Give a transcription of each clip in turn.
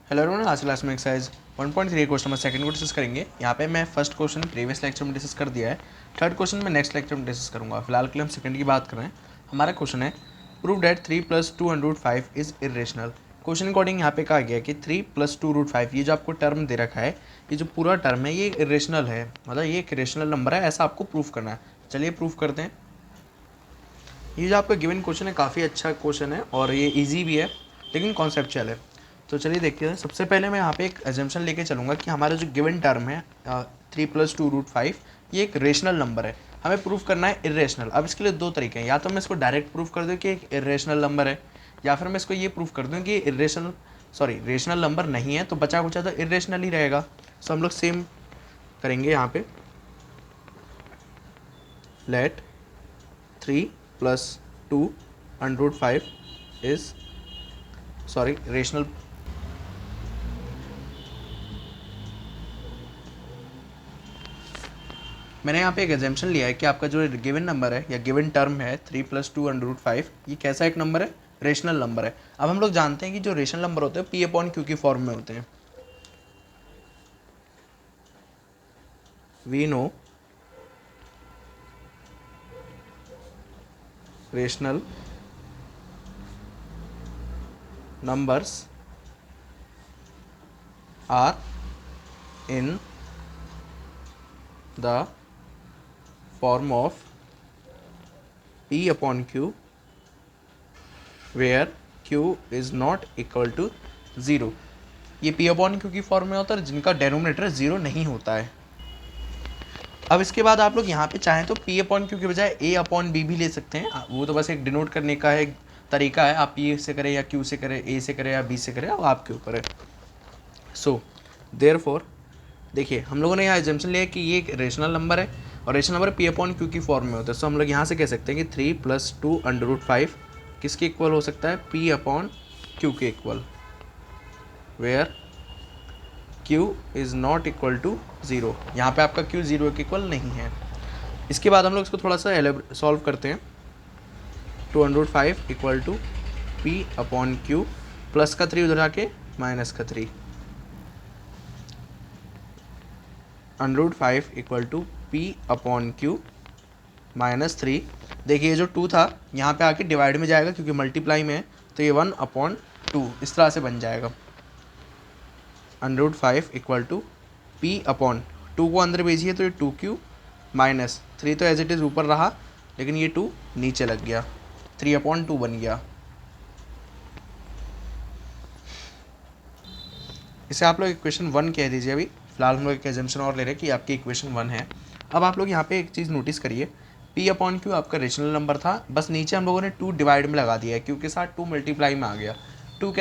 Hello everyone, आज class में exercise 1.3 question number second को डिस्कस करेंगे। यहाँ पे मैं फर्स्ट क्वेश्चन प्रीवियस लेक्चर में डिस्कस कर दिया है, थर्ड क्वेश्चन में नेक्स्ट लेक्चर में डिस्कस करूँगा। फिलहाल के लिए हम सेकंड की बात कर रहे हैं। हमारा क्वेश्चन है prove that 3 + 2√5 is irrational. Question according यहाँ पे कहा गया कि 3 + 2√5 ये जो आपको टर्म दे रखा है, ये जो पूरा टर्म है ये इरेशनल है, मतलब ये एक इरेशनल नंबर है, ऐसा आपको प्रूव करना है। चलिए प्रूव करते हैं। ये जो आपका गिवन क्वेश्चन है काफ़ी अच्छा क्वेश्चन है और ये इजी भी है लेकिन कॉन्सेप्चुअल है। तो चलिए देखते हैं। सबसे पहले मैं यहाँ पे एक एजम्पशन लेके चलूँगा कि हमारा जो गिवन टर्म है 3 + 2√5 ये एक रेशनल नंबर है, हमें प्रूफ करना है इरेशनल। अब इसके लिए दो तरीके हैं, या तो मैं इसको डायरेक्ट प्रूफ कर दूँ कि एक इरेशनल नंबर है, या फिर मैं इसको ये प्रूफ कर दूँ कि रेशनल नंबर नहीं है, तो बचा कुचा तो इरेशनल ही रहेगा। सो हम लोग सेम करेंगे यहाँ पे। Let 3 + 2√5 is rational. मैंने यहाँ पे एक एग्जाम्पशन लिया है कि आपका जो गिवन नंबर है या गिवन टर्म है 3 + 2√5 ये कैसा एक नंबर है, रेशनल नंबर है। अब हम लोग जानते हैं कि जो रेशनल नंबर होते हैं P/Q की फॉर्म में होते हैं। We know rational numbers are in the form of P/Q where Q is not equal to 0। ये P/Q की फॉर्म में होता है जिनका डेनोमिनेटर 0 नहीं होता है। अब इसके बाद आप लोग यहाँ पे चाहें तो P/Q के बजाय A/B भी ले सकते हैं, वो तो बस एक डिनोट करने का एक तरीका है। आप P से करें या Q से करें, A से करें या B से करें, अब आपके ऊपर है। सो देयरफॉर देखिए, हम लोगों ने यहाँ एग्जाम्पशन लिया कि ये एक रेशनल नंबर है और रेशनल नंबर P/Q की फॉर्म में होता है। सो हम लोग यहाँ से कह सकते हैं कि 3 + 2√5 किसके इक्वल हो सकता है, P/Q के equal, where Q is not equal to 0। यहाँ पे आपका Q 0 के इक्वल नहीं है। इसके बाद हम लोग इसको थोड़ा सा सॉल्व करते हैं। 205 = P/Q, प्लस का 3 उधर आके माइनस का 3, 105 = P/Q -3। देखिए जो 2 था यहाँ पे आके डिवाइड में जाएगा क्योंकि मल्टीप्लाई में है, तो ये 1/2 इस तरह से बन जाएगा। 105 = P/2 को अंदर भेजिए तो ये 2Q -3 तो एज इट इज़ ऊपर रहा, लेकिन ये 2 नीचे लग गया, 3/2 बन गया। इसे आप लोग इक्वेशन 1 कह दीजिए। अभी फिलहाल हम लोग एक एजम्पशन और ले रहे हैं कि आपकी इक्वेशन 1 है। अब आप लोग यहाँ पे एक चीज़ नोटिस करिए, P/Q आपका रेशनल नंबर था, बस नीचे हम लोगों ने 2 डिवाइड में लगा दिया है, क्योंकि के साथ 2 मल्टीप्लाई में आ गया। 2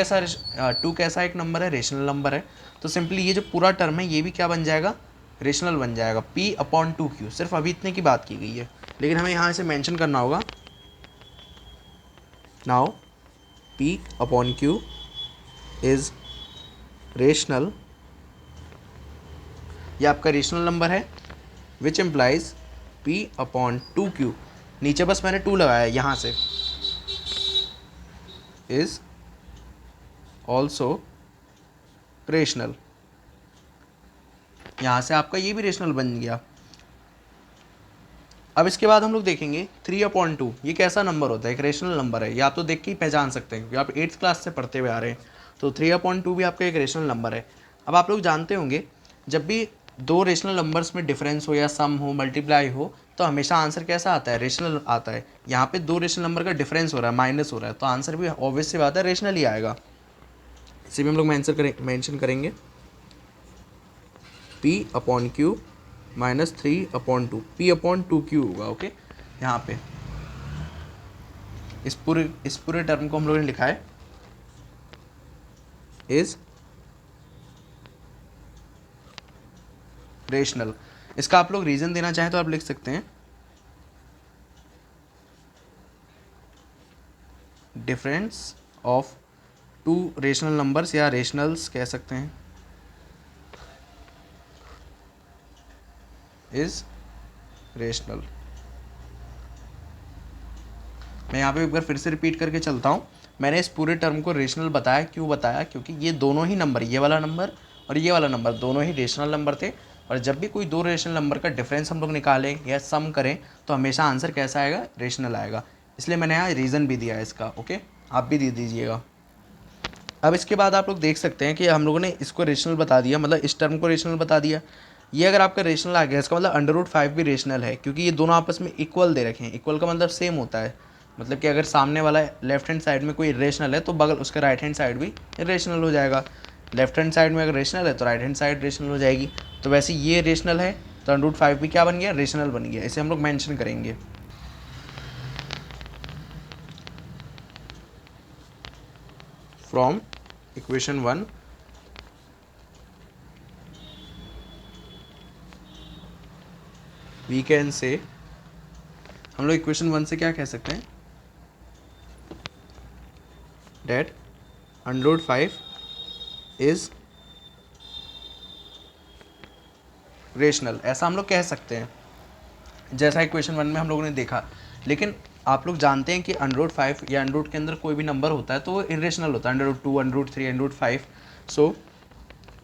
कैसा एक नंबर है, रेशनल नंबर है। तो सिंपली ये जो पूरा टर्म है ये भी क्या बन जाएगा, रेशनल बन जाएगा, P/2Q। सिर्फ अभी इतने की बात की गई है, लेकिन हमें यहाँ से मेंशन करना होगा। नाउ P/Q इज़ रेशनल, ये आपका रेशनल नंबर है, विच एम्प्लाइज P/2Q, नीचे बस मैंने 2 लगाया यहाँ से, इज ऑल्सो रेशनल। यहाँ से आपका ये भी रेशनल बन गया। अब इसके बाद हम लोग देखेंगे 3/2 ये कैसा नंबर होता है, एक रेशनल नंबर है, ये आप तो देख के ही पहचान सकते हैं क्योंकि आप 8th क्लास से पढ़ते हुए आ रहे हैं। तो 3/2 भी आपका एक रेशनल नंबर है। अब आप लोग जानते होंगे जब भी दो रेशनल नंबर्स में डिफरेंस हो या सम हो, मल्टीप्लाई हो, तो हमेशा आंसर कैसा आता है, रेशनल आता है। यहाँ पे दो रेशनल नंबर का डिफरेंस हो रहा है, माइनस हो रहा है, तो आंसर भी ऑब्वियस सी बात है रेशनल ही आएगा। इसे भी हम लोग मेंशन करेंगे, P/Q -3/2, P/2Q होगा। ओके, यहाँ पे इस पूरे टर्म को हम लोगों ने लिखा है इज रेशनल। इसका आप लोग रीजन देना चाहें तो आप लिख सकते हैं, डिफरेंस ऑफ 2 रेशनल नंबर्स, या रेशनल्स कह सकते हैं, इज रेशनल। मैं यहाँ पे एक बार फिर से रिपीट करके चलता हूँ। मैंने इस पूरे टर्म को रेशनल बताया, क्यों बताया, क्योंकि ये दोनों ही नंबर, ये वाला नंबर और ये वाला नंबर, दोनों ही रेशनल नंबर थे। और जब भी कोई दो रेशनल नंबर का डिफरेंस हम लोग निकालें या सम करें तो हमेशा आंसर कैसा आएगा, रेशनल आएगा। इसलिए मैंने यहाँ रीज़न भी दिया है इसका। ओके, आप भी दे दीजिएगा। अब इसके बाद आप लोग देख सकते हैं कि हम लोगों ने इसको रेशनल बता दिया, मतलब इस टर्म को रेशनल बता दिया। ये अगर आपका रेशनल आ गया, इसका मतलब √5 भी रेशनल है, क्योंकि ये दोनों आपस में इक्वल दे रखे हैं। इक्वल का मतलब सेम होता है, मतलब कि अगर सामने वाला लेफ्ट हैंड साइड में कोई रेशनल है तो बगल उसका राइट हैंड साइड भी रेशनल हो जाएगा। लेफ्ट हैंड साइड में अगर रेशनल है तो राइट हैंड साइड रेशनल हो जाएगी। तो वैसे ये रेशनल है तो √5 भी क्या बन गया, रेशनल बन गया। इसे हम लोग मैंशन करेंगे। From equation 1 we can say, हम लोग इक्वेशन 1 से क्या कह सकते हैं, डेट √5 इज रेशनल, ऐसा हम लोग कह सकते हैं, जैसा इक्वेशन 1 में हम लोगों ने देखा। लेकिन आप लोग जानते हैं कि √5 या √ के अंदर कोई भी नंबर होता है तो वो इरेशनल होता है, √2, √3, √5। So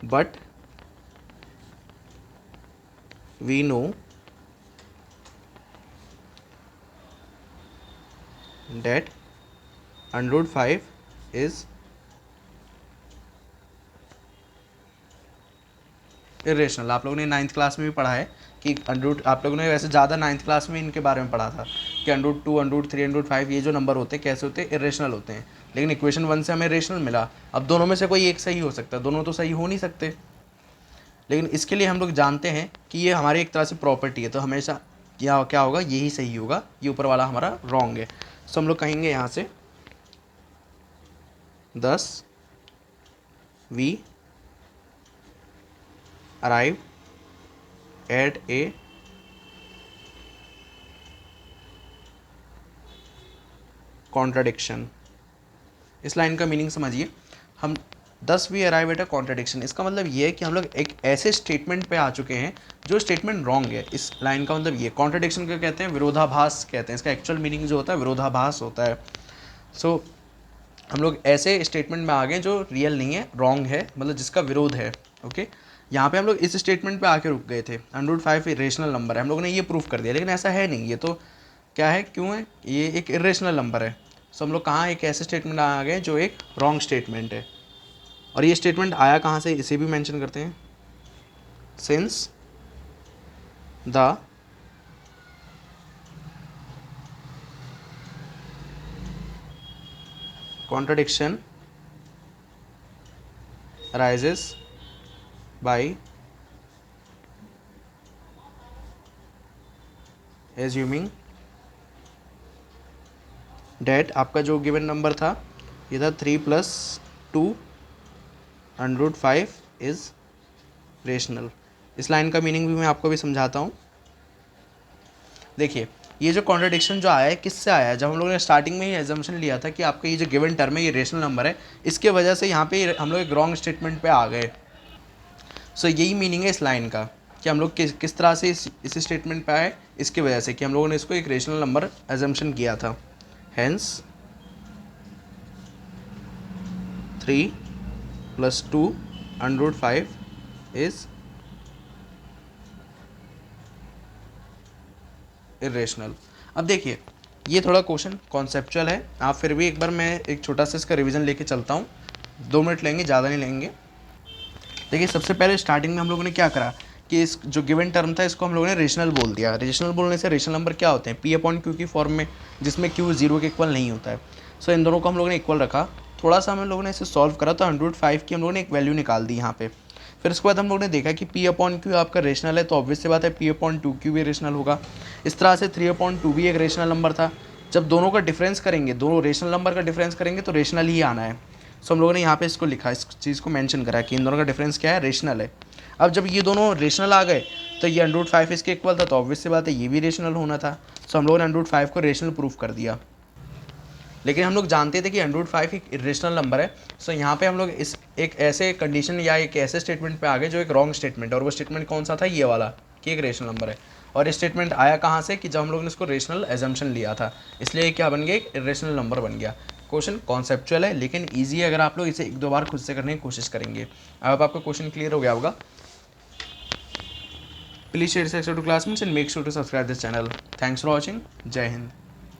but we know that √5 is irrational. आप लोगों ने 9th क्लास में भी पढ़ा है कि आप लोगों ने वैसे ज़्यादा 9th क्लास में इनके बारे में पढ़ा था कि √2, √3, √5 ये जो नंबर होते हैं कैसे होते हैं, इरेशनल होते हैं। लेकिन इक्वेशन 1 से हमें रेशनल मिला। अब दोनों में से कोई एक सही हो सकता है, दोनों तो सही हो नहीं सकते। लेकिन इसके लिए हम लोग जानते हैं कि ये हमारी एक तरह से प्रॉपर्टी है, तो हमेशा क्या होगा, यही सही होगा, ये ऊपर वाला हमारा रॉन्ग है। सो हम लोग कहेंगे यहाँ से 10 we arrive at a contradiction। इस लाइन का मीनिंग समझिए, हम 10 we arrive at a contradiction, इसका मतलब ये है कि हम लोग एक ऐसे स्टेटमेंट पे आ चुके हैं जो स्टेटमेंट रॉन्ग है। इस लाइन का मतलब ये, कॉन्ट्रडिक्शन क्या कहते हैं, विरोधाभास कहते हैं। इसका एक्चुअल मीनिंग जो होता है विरोधाभास होता है। सो हम लोग ऐसे स्टेटमेंट में आ गए जो रियल नहीं है, रॉन्ग है, मतलब जिसका विरोध है। ओके, यहाँ पे हम लोग इस स्टेटमेंट पे आके रुक गए थे, √5 रेशनल नंबर है, हम लोगों ने ये प्रूफ कर दिया। लेकिन ऐसा है नहीं, ये तो क्या है, क्यों है, ये एक इरेशनल नंबर है। सो हम लोग कहाँ एक ऐसे स्टेटमेंट आ गए जो एक रॉन्ग स्टेटमेंट है। और ये स्टेटमेंट आया कहाँ से, इसे भी मेंशन करते हैं। Since the contradiction arises by assuming that आपका जो गिवन नंबर था ये था 3 + 2 √5 इज रेशनल। इस लाइन का मीनिंग भी मैं आपको भी समझाता हूँ। देखिए, ये जो कॉन्ट्रडिक्शन जो आया है किससे आया है, जब हम लोगों ने स्टार्टिंग में ही एजम्पशन लिया था कि आपका ये जो गिवन टर्म है ये रेशनल नंबर है, इसके वजह से यहाँ पे हम लोग एक रॉन्ग स्टेटमेंट पे आ गए। सो यही मीनिंग है इस लाइन का कि हम लोग किस तरह से इस स्टेटमेंट पे आए, इसके वजह से कि हम लोगों ने इसको एक रेशनल नंबर एजम्पशन किया था। Hence 3 + 2 √5 is irrational. अब देखिए, ये थोड़ा क्वेश्चन कॉन्सेप्चुअल है, आप फिर भी एक बार मैं एक छोटा सा इसका रिवीजन लेके चलता हूँ। 2 मिनट लेंगे, ज़्यादा नहीं लेंगे। देखिए, सबसे पहले स्टार्टिंग में हम लोगों ने क्या करा कि इस जो गिवन टर्म था इसको हम लोगों ने रेशनल बोल दिया। रेशनल बोलने से रेशनल नंबर क्या होते हैं, P/Q की फॉर्म में, जिसमें Q 0 के इक्वल नहीं होता है। सो इन दोनों को हम लोगों ने इक्वल रखा। थोड़ा सा हम लोगों ने इसे सॉल्व करा तो 105 की हम लोगों ने एक वैल्यू निकाल दी यहाँ पे। फिर उसके बाद हम लोगों ने देखा कि P/Q आपका रेशनल है, तो ऑब्वियस सी बात है P/2Q भी रेशनल होगा। इस तरह से 3/2 भी एक रेशनल नंबर था। जब दोनों का डिफरेंस करेंगे, दोनों रेशनल नंबर का डिफरेंस करेंगे तो रेशनल ही आना है। सो हम लोगों ने यहाँ पे इसको लिखा, इस चीज़ को मेंशन करा कि इन दोनों का डिफरेंस क्या है, रेशनल है। अब जब ये दोनों रेशनल आ गए तो ये √5 इसके इक्वल था, तो ऑब्वियस सी बात है ये भी रेशनल होना था। सो हम लोगों ने √5 को रेशनल प्रूफ कर दिया। लेकिन हम लोग जानते थे कि 105 एक इरेशनल नंबर है। सो यहाँ पे हम लोग इस एक ऐसे कंडीशन या एक ऐसे स्टेटमेंट पे आ गए जो एक रॉन्ग स्टेटमेंट है, और वो स्टेटमेंट कौन सा था, ये वाला कि एक रेशनल नंबर है। और ये स्टेटमेंट आया कहाँ से कि जब हम लोगों ने इसको रेशनल एजम्पशन लिया था, इसलिए क्या बन गया, एक इरेशनल नंबर बन गया। क्वेश्चन कॉन्सेप्चुअल है लेकिन ईजी है अगर आप लोग इसे 1-2 बार खुद से करने की कोशिश करेंगे। अब आपका क्वेश्चन क्लियर हो गया होगा। Please share this to classmates and make sure to subscribe this channel. Thanks for watching. जय हिंद।